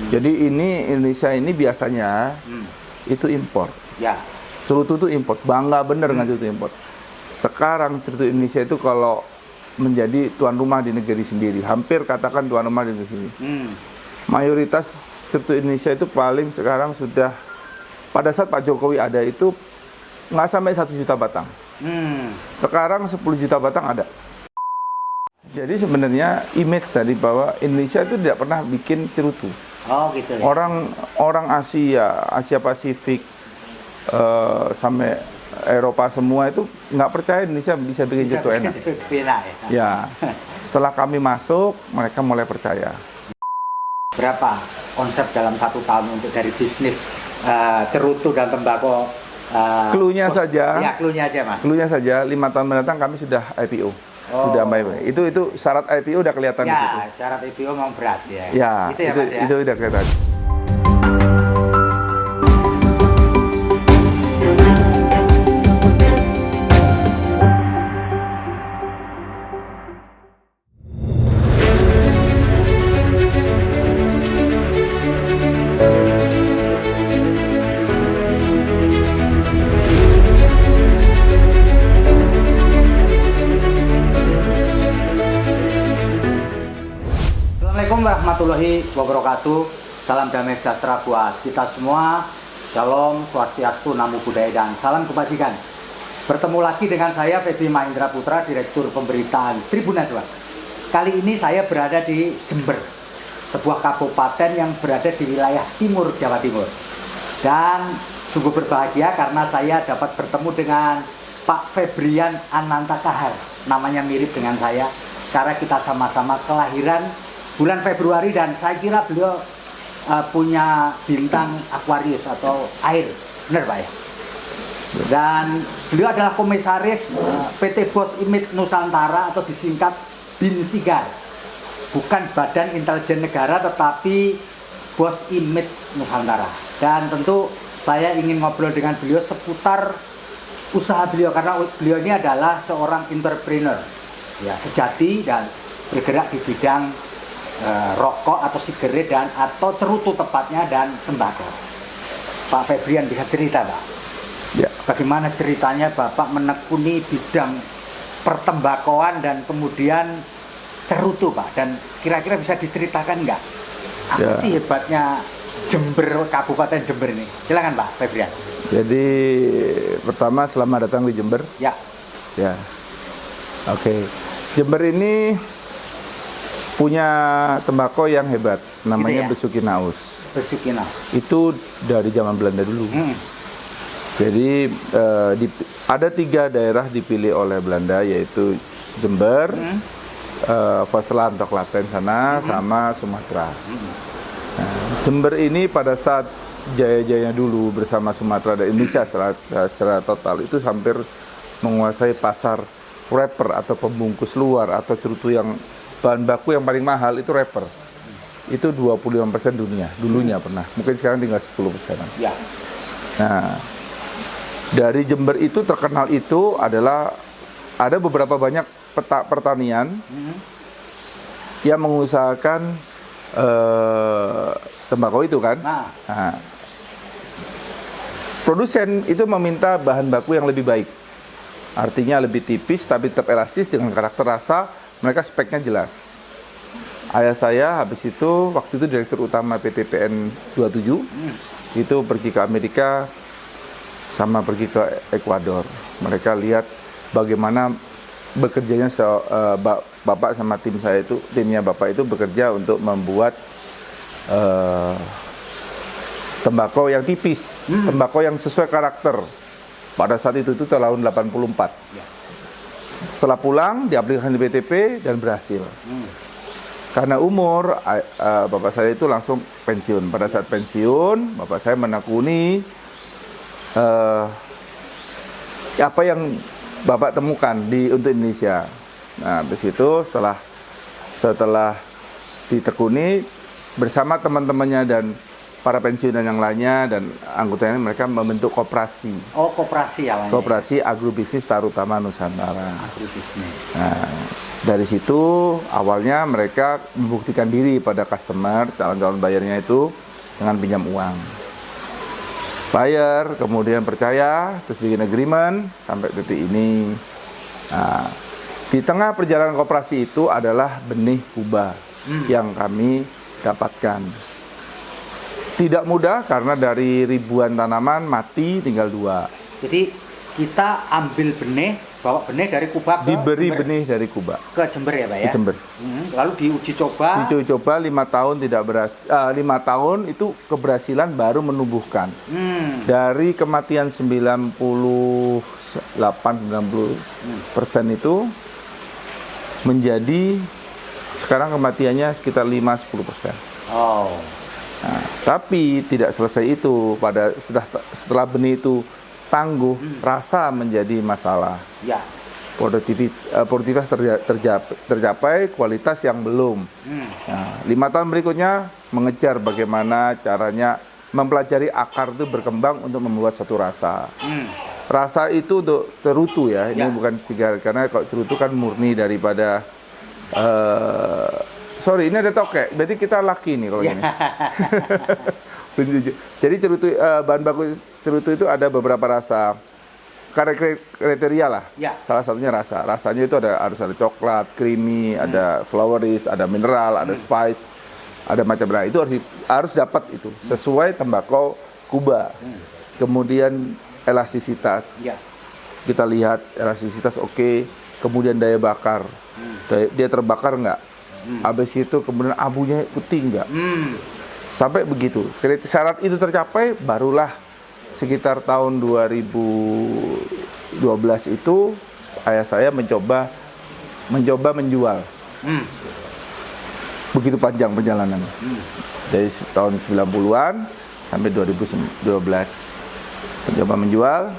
Jadi ini Indonesia ini biasanya itu impor. Ya. Cerutu itu impor. Bangga bener dengan cerutu impor. Sekarang cerutu Indonesia itu kalau menjadi tuan rumah di negeri sendiri, hampir katakan tuan rumah di negeri sendiri. Mayoritas cerutu Indonesia itu paling sekarang sudah, pada saat Pak Jokowi ada itu nggak sampai 1 juta batang. Sekarang 10 juta batang ada. Jadi sebenarnya image tadi bahwa Indonesia itu tidak pernah bikin cerutu. Oh gitu ya. Orang Asia Pasifik sampai Eropa semua itu nggak percaya Indonesia bisa bikin cerutu enak. Ya. Setelah kami masuk, mereka mulai percaya. Berapa konsep dalam 1 tahun untuk dari bisnis cerutu dan tembakau? Cluenya saja. Ya, cluenya aja Mas. Cluenya saja 5 tahun mendatang kami sudah IPO. Sudah baik. Itu syarat IPO udah kelihatan di situ. Ya, syarat IPO memang berat ya. Ya, itu ya Mas ya. Itu udah kelihatan. Assalamualaikum warahmatullahi wabarakatuh. Salam damai sejahtera buat kita semua. Shalom, swastiastu, namo buddhaya, dan salam kebajikan. Bertemu lagi dengan saya Feby Mahendra Putra, Direktur Pemberitaan Tribun Network. Kali ini saya berada di Jember, sebuah kabupaten yang berada di wilayah timur Jawa Timur. Dan sungguh berbahagia karena saya dapat bertemu dengan Pak Febrian Ananta Kahar. Namanya mirip dengan saya karena kita sama-sama kelahiran bulan Februari, dan saya kira beliau punya bintang Aquarius atau air, benar Pak ya? Dan beliau adalah komisaris PT Bos Imit Nusantara atau disingkat BINSIGAR, bukan Badan Intelijen Negara tetapi Bos Imit Nusantara. Dan tentu saya ingin ngobrol dengan beliau seputar usaha beliau karena beliau ini adalah seorang entrepreneur ya sejati dan bergerak di bidang rokok atau sigaret dan atau cerutu tepatnya dan tembakau. Pak Febrian bisa cerita Pak? Ya. Bagaimana ceritanya Bapak menekuni bidang pertembakauan dan kemudian cerutu Pak? Dan kira-kira bisa diceritakan nggak? Apa sih hebatnya Jember, Kabupaten Jember ini? Silakan Pak Febrian. Jadi pertama selamat datang di Jember. Ya. Ya. Oke. Jember ini punya tembakau yang hebat, namanya gitu ya? Besukinaus. Besukinaus. Itu dari zaman Belanda dulu. Jadi ada 3 daerah dipilih oleh Belanda, yaitu Jember, Vaselan atau Klaten sana, sama Sumatera. Nah, Jember ini pada saat jaya-jayanya dulu bersama Sumatera dan Indonesia secara total itu hampir menguasai pasar wrapper atau pembungkus luar atau cerutu yang bahan baku yang paling mahal itu wrapper. Itu 25% dunia, dulunya pernah. Mungkin sekarang tinggal 10%. Ya. Nah, dari Jember itu terkenal itu adalah ada beberapa banyak pertanian yang mengusahakan tembakau itu kan. Nah, produsen itu meminta bahan baku yang lebih baik. Artinya lebih tipis tapi tetap elastis dengan karakter rasa. Mereka speknya jelas. Ayah saya habis itu, waktu itu Direktur Utama PT PN 27, itu pergi ke Amerika, sama pergi ke Ekuador. Mereka lihat bagaimana bekerjanya Bapak sama timnya Bapak itu bekerja untuk membuat tembakau yang tipis, tembakau yang sesuai karakter. Pada saat itu tahun 84. Setelah pulang, diaplikasikan di BTP dan berhasil. Karena umur, bapak saya itu langsung pensiun. Pada saat pensiun, bapak saya menekuni apa yang bapak temukan untuk Indonesia. Nah, habis itu setelah ditekuni bersama teman-temannya dan para pensiunan yang lainnya dan anggotanya, mereka membentuk koperasi. Oh, koperasi awalnya. Koperasi Agrobisnis Tarutama Nusantara. Agrobisnis. Nah, Dari situ awalnya mereka membuktikan diri pada customer, calon-calon bayarnya itu dengan pinjam uang. Bayar, kemudian percaya, terus bikin agreement sampai detik ini. Nah, di tengah perjalanan koperasi itu adalah benih Kuba yang kami dapatkan. Tidak mudah karena dari ribuan tanaman mati tinggal 2. Jadi kita ambil benih, bawa benih dari Kuba ke Diberi Jember. benih dari Kuba Ke Jember ya Pak ya? di Jember. Lalu diuji coba. Diuji coba 5 tahun tidak berhasil. 5 tahun itu keberhasilan baru menumbuhkan. Dari kematian 98-90% itu menjadi sekarang kematiannya sekitar 5-10%. Oh. Nah, tapi tidak selesai itu. Setelah benih itu tangguh, rasa menjadi masalah. Ya. Produktivitas tercapai, kualitas yang belum. Nah, 5 tahun berikutnya mengejar bagaimana caranya mempelajari akar itu berkembang untuk membuat satu rasa. Rasa itu untuk cerutu ya, ini bukan sigar, karena kalau cerutu kan murni daripada sorry, ini ada tokek, berarti kita laki nih kalau ini. Jadi cerutu, bahan baku cerutu itu ada beberapa rasa, kriteria lah. Salah satunya rasa. Rasanya itu harus ada coklat, creamy, ada floweris, ada mineral, ada spice, ada macam lain. Itu harus dapat itu sesuai tembakau Kuba. Kemudian elastisitas. Kita lihat elastisitas oke. Kemudian daya bakar. Dia terbakar nggak? Habis itu kemudian abunya putih nggak? Sampai begitu. Syarat itu tercapai, barulah sekitar tahun 2012 itu ayah saya mencoba menjual. Begitu panjang perjalanan. Dari tahun 90-an sampai 2012. Mencoba menjual.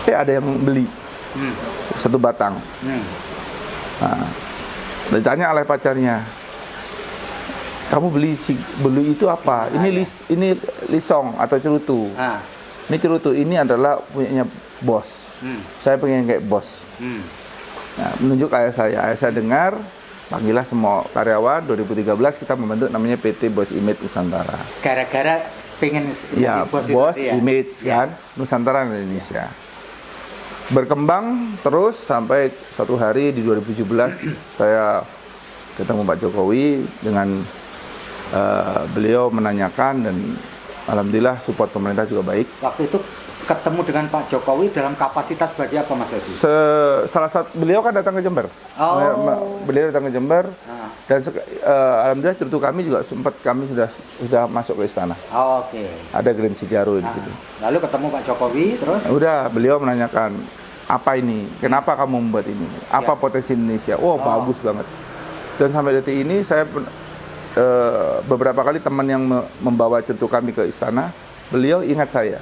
Ada yang beli. 1 batang. Nah, ditanya oleh pacarnya, kamu beli itu apa? Ini lisong atau cerutu. Ini cerutu, ini adalah punyanya bos. Saya pengen kayak bos. Nah, menunjuk ayah saya dengar, panggillah semua karyawan. 2013 kita membentuk namanya PT Bos Image Nusantara. Gara-gara pengen ya, bos Image kan, Nusantara Indonesia. Berkembang terus sampai suatu hari di 2017 saya ketemu Pak Jokowi dengan beliau menanyakan, dan alhamdulillah support pemerintah juga baik. Waktu itu ketemu dengan Pak Jokowi dalam kapasitas sebagai apa Mas Edi? Salah satu, beliau kan datang ke Jember. Beliau datang ke Jember dan alhamdulillah cerutu kami juga kami sudah masuk ke istana. Oke. Ada Green Sigaro di situ. Lalu ketemu Pak Jokowi terus? Udah, beliau menanyakan, apa ini? Kenapa kamu membuat ini? Apa potensi Indonesia? Bagus banget. Dan sampai detik ini saya beberapa kali teman yang membawa cerutu kami ke istana, beliau ingat saya.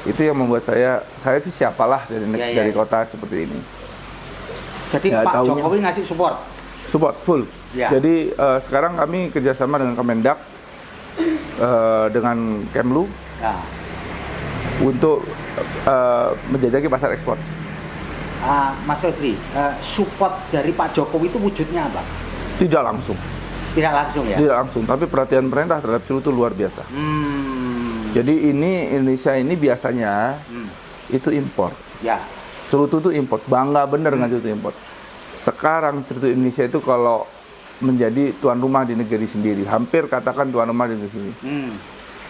Itu yang membuat saya itu siapalah dari kota seperti ini. Jadi Pak Jokowi ngasih support full. Jadi sekarang kami kerjasama dengan Kemendak, dengan Kemlu, untuk menjajaki pasar ekspor. Mas Febri, support dari Pak Jokowi itu wujudnya apa? Tidak langsung. Tidak langsung ya? Tidak langsung, tapi perhatian pemerintah terhadap cerutu luar biasa. Jadi Indonesia ini biasanya itu impor. Cerutu itu impor, bangga bener dengan cerutu impor. Sekarang cerutu Indonesia itu kalau menjadi tuan rumah di negeri sendiri, hampir katakan tuan rumah di negeri sendiri.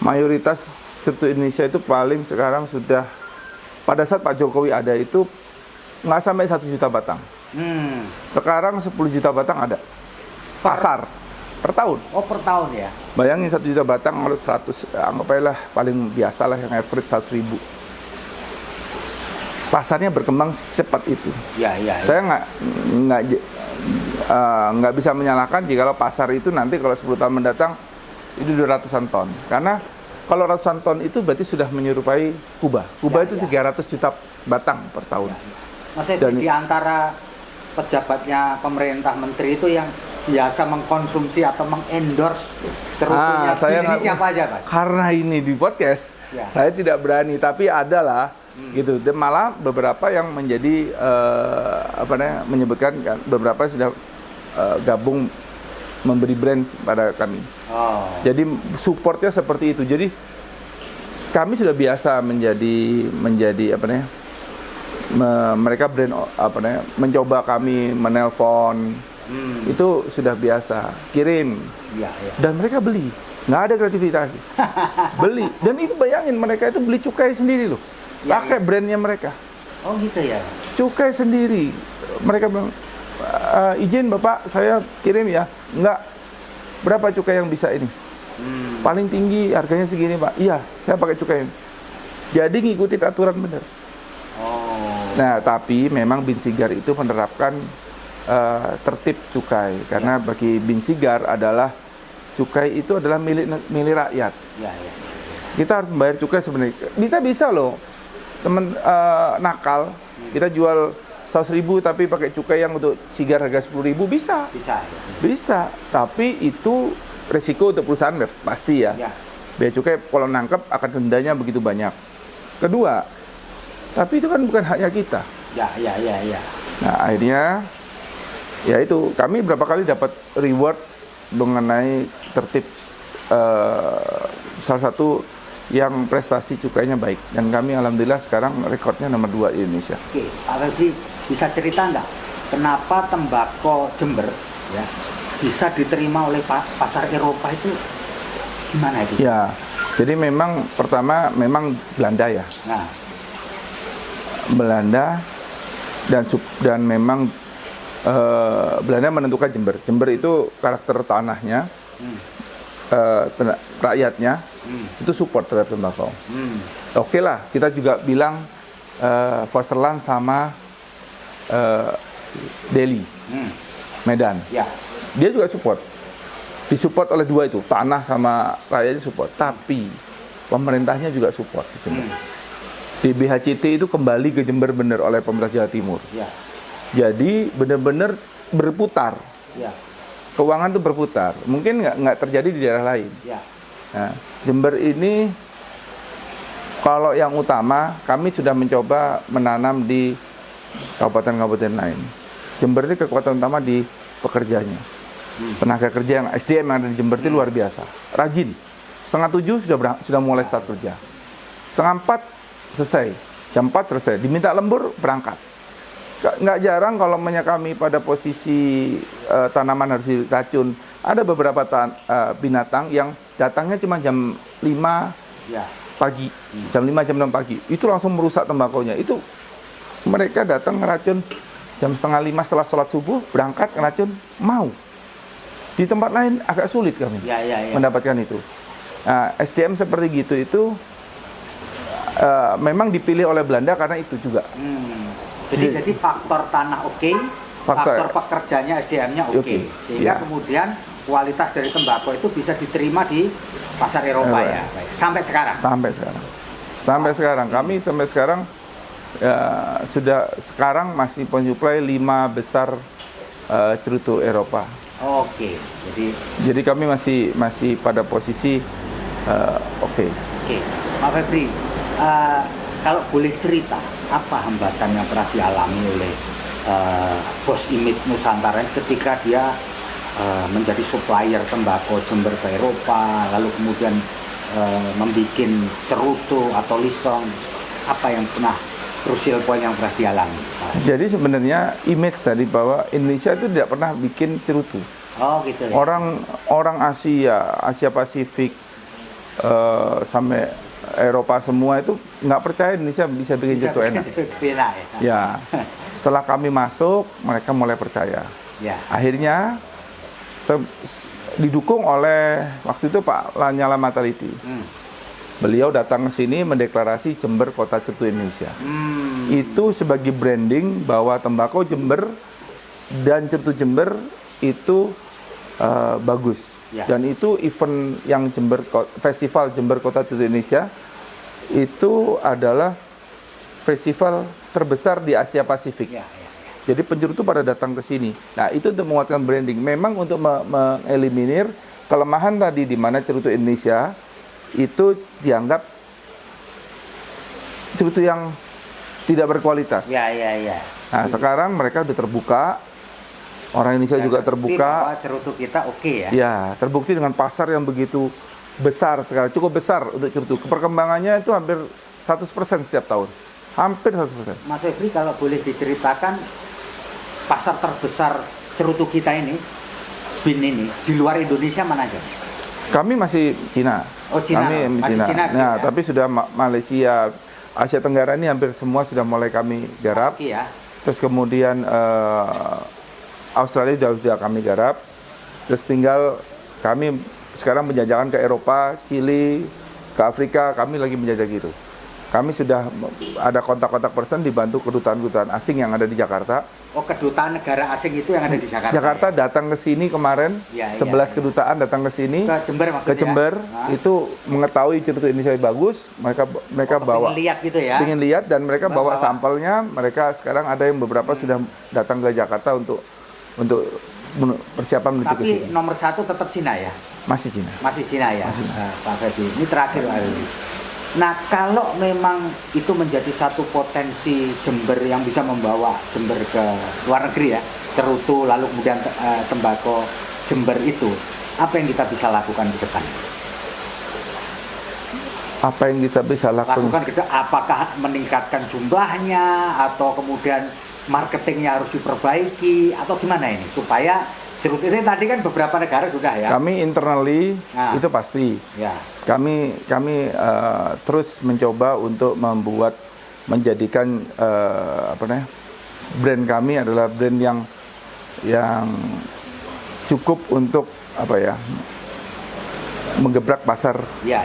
Mayoritas cerutu Indonesia itu paling sekarang sudah, pada saat Pak Jokowi ada itu nggak sampai 1 juta batang. Sekarang 10 juta batang ada. Pasar per tahun. Per tahun ya. Bayangin 1 juta batang kalau 100, anggap aja lah paling biasa lah yang average 100.000. Pasarnya berkembang secepat itu. Saya nggak bisa menyalahkan jika pasar itu nanti kalau 10 tahun mendatang itu 200-an ton. Karena kalau ratusan ton itu berarti sudah menyerupai Kuba. Kuba itu 300 juta batang per tahun. Mas Edi, di antara pejabatnya pemerintah menteri itu yang biasa mengkonsumsi atau mengendorse cerutunya ini siapa aja Mas? Karena ini di podcast, saya tidak berani. Tapi adalah gitu. Dan malah beberapa yang menjadi menyebutkan kan, beberapa sudah gabung memberi brand pada kami. Jadi supportnya seperti itu. Jadi kami sudah biasa menjadi mereka brand mencoba kami menelpon. Itu sudah biasa, kirim. Dan mereka beli. Nggak ada gratifikasi. Beli. Dan itu bayangin, mereka itu beli cukai sendiri loh. Pakai brandnya mereka. Oh gitu ya? Cukai sendiri. Mereka bilang, izin Bapak, saya kirim ya. Enggak. Berapa cukai yang bisa ini? Paling tinggi harganya segini Pak. Iya, saya pakai cukai ini. Jadi ngikutin aturan benar. Nah, tapi memang Bin Sigar itu menerapkan tertib cukai. Karena bagi Bin Sigar adalah cukai itu adalah milik rakyat. Kita harus membayar cukai sebenarnya. Kita bisa loh, teman nakal, kita jual 100.000 tapi pakai cukai yang untuk sigar harga 10.000 bisa. Bisa. Tapi itu resiko untuk perusahaan pasti ya. Biaya cukai kalau nangkep akan dendanya begitu banyak. Kedua, tapi itu kan bukan haknya kita. Nah, akhirnya ya itu, kami berapa kali dapat reward mengenai tertib salah satu yang prestasi cukainya baik, dan kami alhamdulillah sekarang rekornya nomor 2 di Indonesia. Oke, Pak Febri bisa cerita enggak kenapa tembakau Jember ya bisa diterima oleh pasar Eropa itu, gimana itu? Ya, jadi memang pertama memang Belanda ya. Belanda dan memang Belanda menentukan Jember. Jember itu karakter tanahnya, rakyatnya itu support terhadap tembakau. Oke lah, kita juga bilang Fasterland sama Delhi, Medan. Dia juga support. Disupport oleh dua itu, tanah sama rakyatnya support. Tapi pemerintahnya juga support di Jember. DBHCT itu kembali ke Jember benar oleh pemerintah Jawa Timur. Jadi benar-benar berputar. Keuangan itu berputar. Mungkin nggak terjadi di daerah lain. Nah, Jember ini kalau yang utama kami sudah mencoba menanam di kabupaten-kabupaten lain. Jember ini kekuatan utama di pekerjanya. Tenaga kerja yang SDM yang ada di Jember itu luar biasa. Rajin. 6:30 sudah mulai start kerja. 3:30 selesai. Jam 4 selesai. Diminta lembur berangkat. Nggak jarang kalau kami pada posisi tanaman harus diracun, ada beberapa binatang yang datangnya cuma jam 5 pagi, jam 5 jam 6 pagi, itu langsung merusak tembakaunya. Itu mereka datang ngeracun jam 4:30 setelah sholat subuh, berangkat ngeracun, mau. Di tempat lain agak sulit kami mendapatkan itu. Nah, SDM seperti gitu itu memang dipilih oleh Belanda karena itu juga. Jadi faktor tanah oke, faktor pekerjanya SDM-nya oke. Sehingga kemudian kualitas dari tembakau itu bisa diterima di pasar Eropa ya. Sampai sekarang. Sampai sekarang kami sampai sekarang sudah sekarang masih pensuplai 5 besar cerutu Eropa. Jadi kami masih pada posisi oke. Pak Febri, kalau boleh cerita, apa hambatan yang pernah dialami oleh Bos Image Nusantara ketika dia menjadi supplier tembakau Jember ke Eropa, lalu kemudian membuat cerutu atau lisong, apa yang pernah crucial point yang pernah dialami? Jadi sebenarnya image tadi bahwa Indonesia itu tidak pernah bikin cerutu. Gitu ya. Orang Asia Pasifik sampai Eropa semua itu nggak percaya Indonesia bisa bikin cerutu enak. Ya, setelah kami masuk, mereka mulai percaya. Akhirnya didukung oleh waktu itu Pak Lanyala Mataliti. Beliau datang ke sini mendeklarasi Jember Kota Cerutu Indonesia. Itu sebagai branding bahwa tembakau Jember dan cerutu Jember itu bagus. Dan itu event yang Festival Jember Kota Cerutu Indonesia itu adalah festival terbesar di Asia Pasifik. Jadi pencerutu pada datang ke sini. Nah, itu untuk menguatkan branding. Memang untuk mengeliminir kelemahan tadi di mana cerutu Indonesia itu dianggap cerutu yang tidak berkualitas. Ya. Nah, sekarang mereka udah terbuka, orang Indonesia juga terbuka. Bahwa cerutu kita oke ya. Ya, terbukti dengan pasar yang begitu besar sekarang, cukup besar untuk cerutu. Perkembangannya itu hampir 100% setiap tahun. Hampir 100%. Mas Febri, kalau boleh diceritakan pasar terbesar cerutu kita ini, bin ini, di luar Indonesia mana aja? Kami masih Cina. Oh, Cina. Kami Masih Cina nah, ya? tapi sudah Malaysia, Asia Tenggara ini hampir semua sudah mulai kami garap. Iya. Terus kemudian Australia sudah kami garap. Terus tinggal kami sekarang menjajakan ke Eropa, Chili, ke Afrika, kami lagi menjajah gitu. Kami sudah ada kontak-kontak person dibantu kedutaan-kedutaan asing yang ada di Jakarta. Oh, kedutaan negara asing itu yang ada di Jakarta. Jakarta datang ke sini kemarin, 11 kedutaan datang ke sini. Ke Jember maksudnya. Ke Jember, itu mengetahui cerutu Indonesia bagus, mereka bawa. Pengen lihat gitu ya. Pengen lihat dan mereka bawa sampelnya. Mereka sekarang ada yang beberapa sudah datang ke Jakarta untuk persiapan menuju ke sini. Tapi nomor satu tetap Cina ya? Masih Cina. Masih Cina ya? Masih. Nah, Pak Febri, ini terakhir Pak Febri. Nah, kalau memang itu menjadi satu potensi Jember yang bisa membawa Jember ke luar negeri ya, cerutu lalu kemudian tembakau Jember itu, apa yang kita bisa lakukan ke depan? Apa yang kita bisa lakukan ke depan? Apakah meningkatkan jumlahnya atau kemudian marketingnya harus diperbaiki atau gimana ini supaya cerutu ini tadi kan beberapa negara sudah ya. Kami internally itu pasti. Ya. Kami terus mencoba untuk menjadikan brand kami adalah brand yang cukup untuk menggebrak pasar. Ya.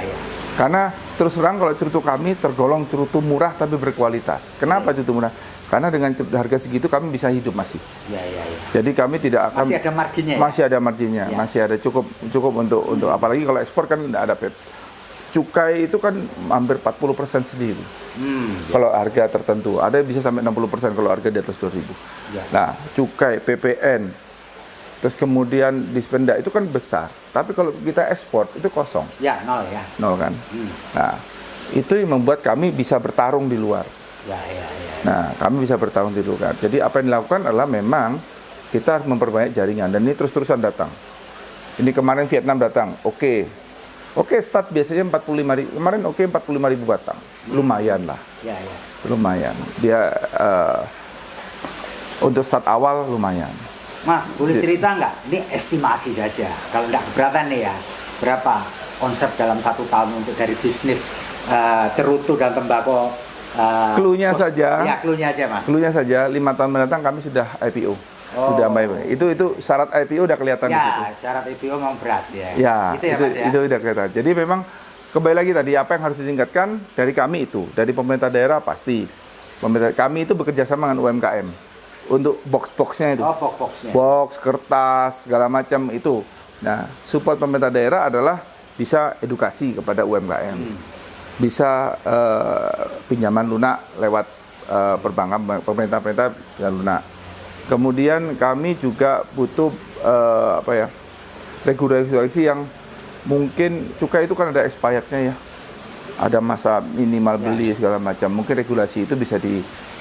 Karena terus terang kalau cerutu kami tergolong cerutu murah tapi berkualitas. Kenapa cerutu murah? Karena dengan harga segitu kami bisa hidup masih. Ya. Jadi kami tidak akan masih ada marginnya. Masih ada marginnya, ya. Masih ada cukup untuk apalagi kalau ekspor kan tidak ada PEP. Cukai itu kan hampir 40% sendiri. Kalau harga tertentu, ada yang bisa sampai 60% kalau harga di atas 2.000. Ya. Nah, cukai, PPN, terus kemudian dispenda itu kan besar. Tapi kalau kita ekspor itu kosong. Ya, nol ya. Nol kan. Nah, itu yang membuat kami bisa bertarung di luar. Ya. Nah, kami bisa bertarung di luar. Jadi apa yang dilakukan adalah memang kita harus memperbanyak jaringan dan ini terus-terusan datang. Ini kemarin Vietnam datang, Oke, start biasanya 45.000. Kemarin 45.000 batang. Lumayan lah. Ya. Lumayan. Dia untuk start awal lumayan. Mas, boleh cerita nggak? Ini estimasi saja. Kalau nggak keberatan nih ya, berapa konsep dalam 1 tahun untuk dari bisnis cerutu dan tembakau? Cluenya saja. Ya, cluenya aja Mas. Cluenya saja 5 tahun mendatang kami sudah IPO. Sudah itu syarat IPO udah kelihatan di situ. Ya, syarat IPO memang berat ya. Ya, Mas, itu udah kelihatan. Jadi memang kembali lagi tadi apa yang harus ditingkatkan dari kami itu, dari pemerintah daerah pasti. Kami itu bekerja sama dengan UMKM untuk box-boxnya itu. Box-boxnya. Box, kertas, segala macam itu. Nah, support pemerintah daerah adalah bisa edukasi kepada UMKM. Bisa pinjaman lunak lewat perbankan pemerintah dan lunak. Kemudian kami juga butuh regulasi yang mungkin cukai itu kan ada expirednya ya, ada masa minimal beli segala macam. Mungkin regulasi itu bisa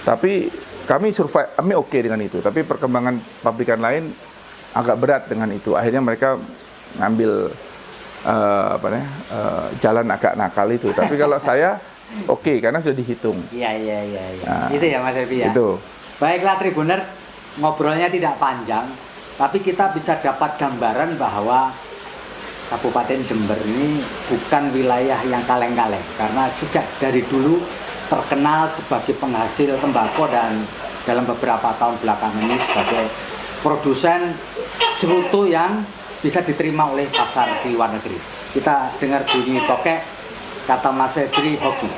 tapi kami survive, kami oke dengan itu. Tapi perkembangan pabrikan lain agak berat dengan itu. Akhirnya mereka ngambil jalan agak nakal itu. Tapi kalau saya oke, karena sudah dihitung. Iya. Nah, itu ya Mas Evi ya. Itu. Baiklah Tribuners, ngobrolnya tidak panjang, tapi kita bisa dapat gambaran bahwa Kabupaten Jember ini bukan wilayah yang kaleng-kaleng, karena sejak dari dulu terkenal sebagai penghasil tembakau dan dalam beberapa tahun belakangan ini sebagai produsen cerutu yang bisa diterima oleh pasar di luar negeri. Kita dengar bunyi tokek, kata Mas Febri, hoki.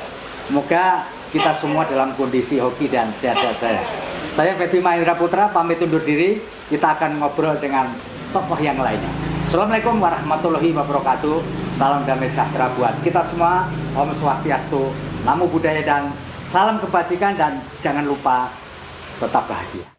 Semoga kita semua dalam kondisi hoki dan sehat-sehat saja. Saya Febri Mahendra Putra, pamit undur diri. Kita akan ngobrol dengan tokoh yang lainnya. Assalamualaikum warahmatullahi wabarakatuh. Salam damai sejahtera buat kita semua. Om Swastiastu, Namo Buddhaya, dan salam kebajikan, dan jangan lupa tetap bahagia.